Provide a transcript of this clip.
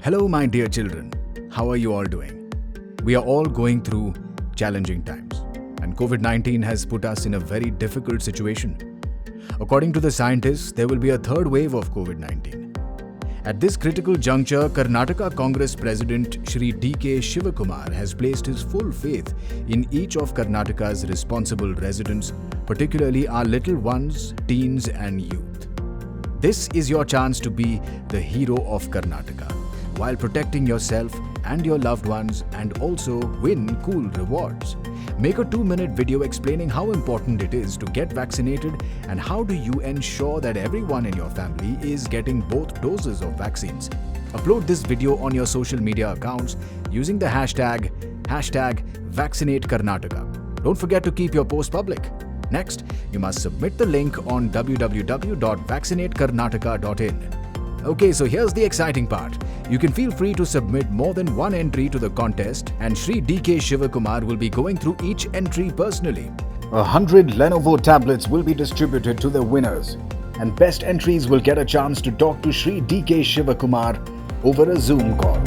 Hello, my dear children. How are you all doing? We are all going through challenging times, and COVID-19 has put us in a very difficult situation. According to the scientists, there will be a third wave of COVID-19. At this critical juncture, Karnataka Congress President Shri dkshivakumar has placed his full faith in each of Karnataka's responsible residents, particularly our little ones, teens and youth. This is your chance to be the hero of Karnataka while protecting yourself and your loved ones, and also win cool rewards. Make a 2-minute video explaining how important it is to get vaccinated and how do you ensure that everyone in your family is getting both doses of vaccines. Upload this video on your social media accounts using the hashtag Vaccinate Karnataka. Don't forget to keep your post public. Next, you must submit the link on www.vaccinatekarnataka.in. Okay, so here's the exciting part. You can feel free to submit more than one entry to the contest, and Shri dkshivakumar will be going through each entry personally. 100 Lenovo tablets will be distributed to the winners, and best entries will get a chance to talk to Shri dkshivakumar over a Zoom call.